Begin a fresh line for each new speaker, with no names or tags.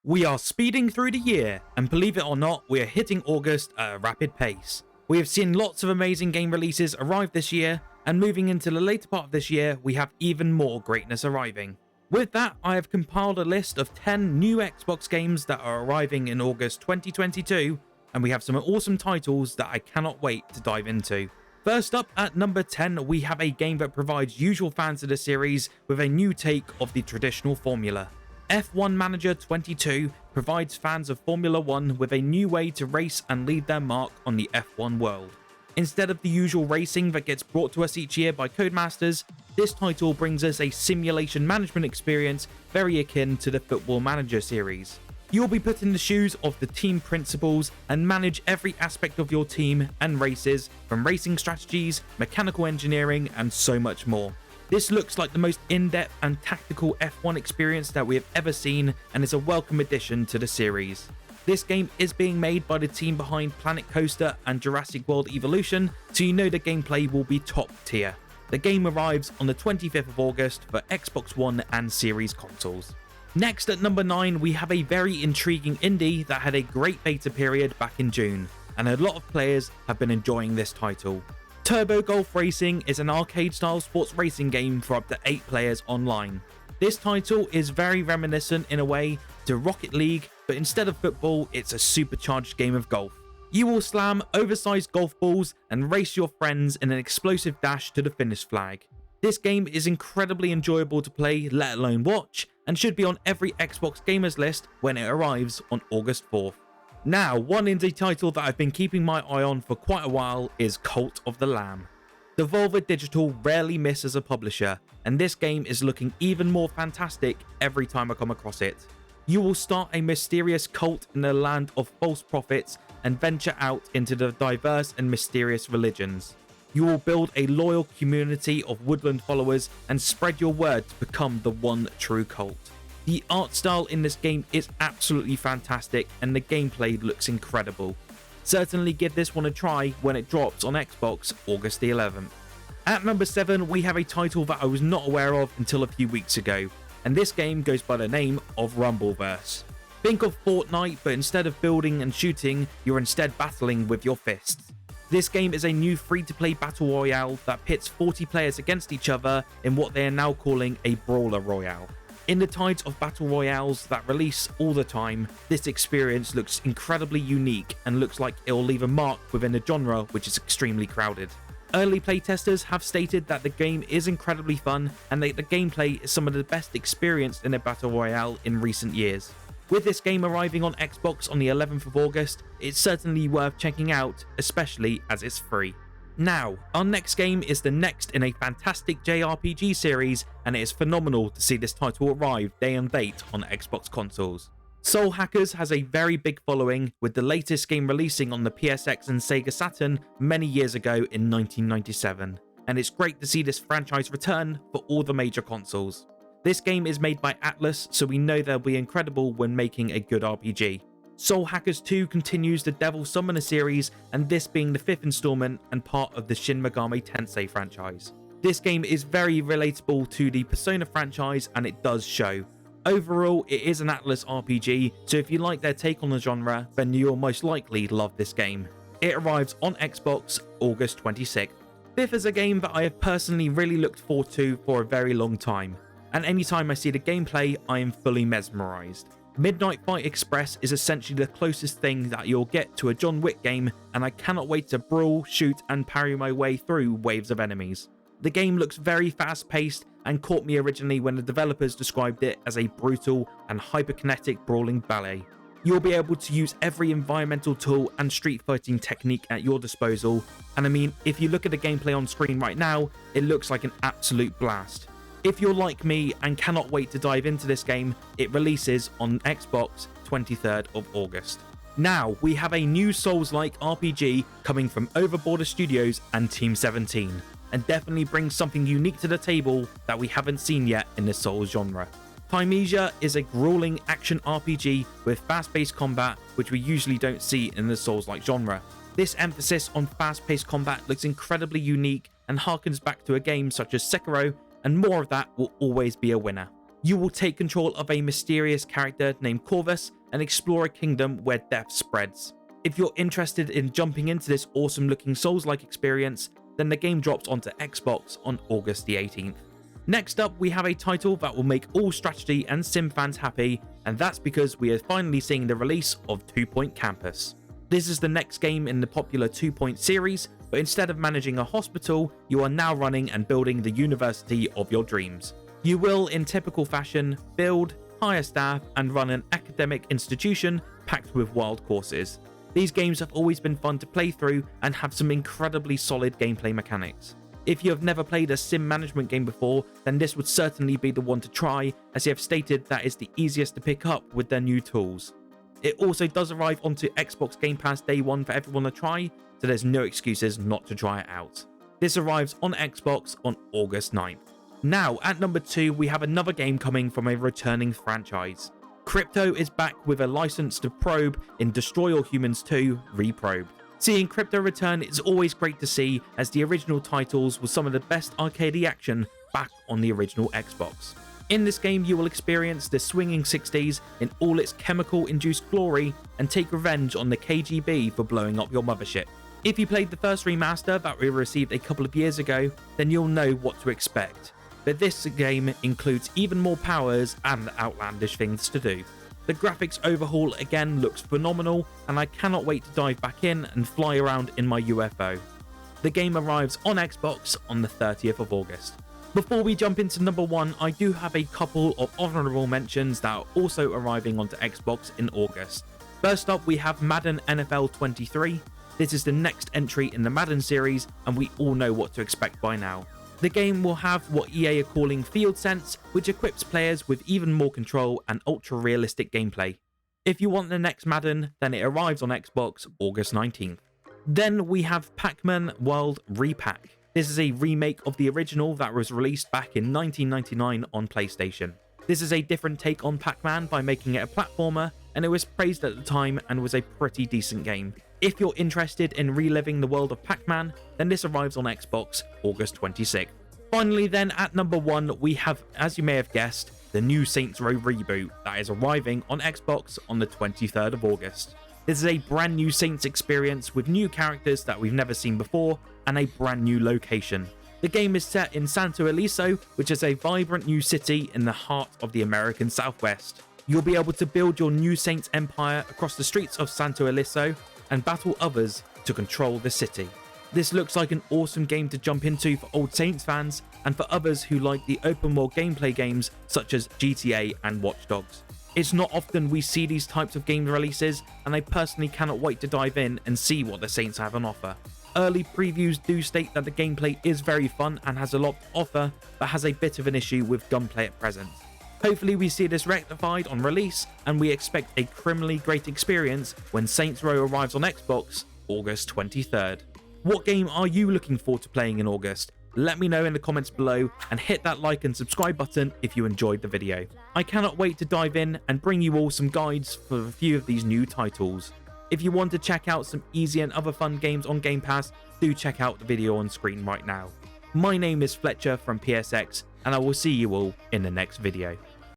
We are speeding through the year, and believe it or not, we are hitting August at a rapid pace. We have seen lots of amazing game releases arrive this year, and moving into the later part of this year, we have even more greatness arriving. With that, I have compiled a list of 10 new Xbox games that are arriving in August 2022, and we have some awesome titles that I cannot wait to dive into. First up at number 10, we have a game that provides usual fans of the series with a new take of the traditional formula. F1 Manager 22 provides fans of Formula 1 with a new way to race and leave their mark on the F1 world. Instead of the usual racing that gets brought to us each year by Codemasters, this title brings us a simulation management experience very akin to the Football Manager series. You'll be put in the shoes of the team principals and manage every aspect of your team and races, from racing strategies, mechanical engineering, and so much more. This looks like the most in-depth and tactical F1 experience that we have ever seen, and is a welcome addition to the series. This game is being made by the team behind Planet Coaster and Jurassic World Evolution, so you know the gameplay will be top tier. The game arrives on the 25th of August for Xbox One and Series consoles. Next at number 9, we have a very intriguing indie that had a great beta period back in June, and a lot of players have been enjoying this title. Turbo Golf Racing is an arcade-style sports racing game for up to 8 players online. This title is very reminiscent in a way to Rocket League, but instead of football, it's a supercharged game of golf. You will slam oversized golf balls and race your friends in an explosive dash to the finish flag. This game is incredibly enjoyable to play, let alone watch, and should be on every Xbox gamers list when it arrives on August 4th. Now, one indie title that I've been keeping my eye on for quite a while is Cult of the Lamb. Devolver Digital rarely miss as a publisher, and this game is looking even more fantastic every time I come across it. You will start a mysterious cult in the land of false prophets and venture out into the diverse and mysterious religions. You will build a loyal community of woodland followers and spread your word to become the one true cult. The art style in this game is absolutely fantastic, and the gameplay looks incredible. Certainly give this one a try when it drops on Xbox August the 11th. At number 7, we have a title that I was not aware of until a few weeks ago, and this game goes by the name of Rumbleverse. Think of Fortnite, but instead of building and shooting, you're instead battling with your fists. This game is a new free-to-play battle royale that pits 40 players against each other in what they are now calling a brawler royale. In the tides of battle royales that release all the time, this experience looks incredibly unique and looks like it will leave a mark within a genre which is extremely crowded. Early playtesters have stated that the game is incredibly fun and that the gameplay is some of the best experienced in a battle royale in recent years. With this game arriving on Xbox on the 11th of August, it's certainly worth checking out, especially as it's free. Now, our next game is the next in a fantastic JRPG series, and it is phenomenal to see this title arrive day and date on Xbox consoles. Soul Hackers has a very big following, with the latest game releasing on the PSX and Sega Saturn many years ago in 1997, and it's great to see this franchise return for all the major consoles. This game is made by Atlas, so we know they'll be incredible when making a good RPG. Soul Hackers 2 continues the Devil Summoner series, and this being the 5th installment and part of the Shin Megami Tensei franchise. This game is very relatable to the Persona franchise, and it does show. Overall, it is an Atlas RPG, so if you like their take on the genre, then you'll most likely love this game. It arrives on Xbox August 26th. Fifth is a game that I have personally really looked forward to for a very long time, and anytime I see the gameplay, I am fully mesmerized. Midnight Fight Express is essentially the closest thing that you'll get to a John Wick game, and I cannot wait to brawl, shoot, and parry my way through waves of enemies. The game looks very fast-paced and caught me originally when the developers described it as a brutal and hyperkinetic brawling ballet. You'll be able to use every environmental tool and street fighting technique at your disposal, and I mean, if you look at the gameplay on screen right now, it looks like an absolute blast. If you're like me and cannot wait to dive into this game, it releases on Xbox 23rd of August. Now, we have a new Souls-like RPG coming from Overborder Studios and Team 17, and definitely brings something unique to the table that we haven't seen yet in the Souls genre. Thymesia is a grueling action RPG with fast-paced combat, which we usually don't see in the Souls-like genre. This emphasis on fast-paced combat looks incredibly unique and harkens back to a game such as Sekiro, and more of that will always be a winner. You will take control of a mysterious character named Corvus and explore a kingdom where death spreads. If you're interested in jumping into this awesome looking Souls-like experience, then the game drops onto Xbox on August the 18th. Next up, we have a title that will make all strategy and sim fans happy, and that's because we are finally seeing the release of 2 Point Campus. This is the next game in the popular 2 Point series, but instead of managing a hospital, you are now running and building the university of your dreams. You will, in typical fashion, build, hire staff, and run an academic institution packed with wild courses. These games have always been fun to play through and have some incredibly solid gameplay mechanics. If you have never played a sim management game before, then this would certainly be the one to try, as they have stated that is the easiest to pick up with their new tools. It also does arrive onto Xbox Game Pass day one for everyone to try, so there's no excuses not to try it out. This arrives on Xbox on August 9th. Now, at number 2, we have another game coming from a returning franchise. Crypto is back with a license to probe in Destroy All Humans 2 Re-Probed. Seeing Crypto return is always great to see, as the original titles were some of the best arcade action back on the original Xbox. In this game, you will experience the swinging 60s in all its chemical-induced glory and take revenge on the KGB for blowing up your mothership. If you played the first remaster that we received a couple of years ago, then you'll know what to expect. But this game includes even more powers and outlandish things to do. The graphics overhaul again looks phenomenal, and I cannot wait to dive back in and fly around in my UFO. The game arrives on Xbox on the 30th of August. Before we jump into number 1, I do have a couple of honourable mentions that are also arriving onto Xbox in August. First up, we have Madden NFL 23. This is the next entry in the Madden series, and we all know what to expect by now. The game will have what EA are calling Field Sense, which equips players with even more control and ultra-realistic gameplay. If you want the next Madden, then it arrives on Xbox August 19th. Then we have Pac-Man World Re-PAC. This is a remake of the original that was released back in 1999 on PlayStation. This is a different take on Pac-Man by making it a platformer, and it was praised at the time and was a pretty decent game. If you're interested in reliving the world of Pac-Man, then this arrives on Xbox August 26th. Finally then, at number 1, we have, as you may have guessed, the new Saints Row reboot that is arriving on Xbox on the 23rd of August. This is a brand new Saints experience with new characters that we've never seen before and a brand new location. The game is set in Santo Ileso, which is a vibrant new city in the heart of the American Southwest. You'll be able to build your new Saints empire across the streets of Santo Ileso and battle others to control the city. This looks like an awesome game to jump into for old Saints fans and for others who like the open world gameplay games such as GTA and Watch Dogs. It's not often we see these types of game releases, and I personally cannot wait to dive in and see what the Saints have on offer. Early previews do state that the gameplay is very fun and has a lot to offer, but has a bit of an issue with gunplay at present. Hopefully we see this rectified on release, and we expect a criminally great experience when Saints Row arrives on Xbox August 23rd. What game are you looking forward to playing in August? Let me know in the comments below, and hit that like and subscribe button if you enjoyed the video. I cannot wait to dive in and bring you all some guides for a few of these new titles. If you want to check out some easy and other fun games on Game Pass, do check out the video on screen right now. My name is Fletcher from PSX, and I will see you all in the next video.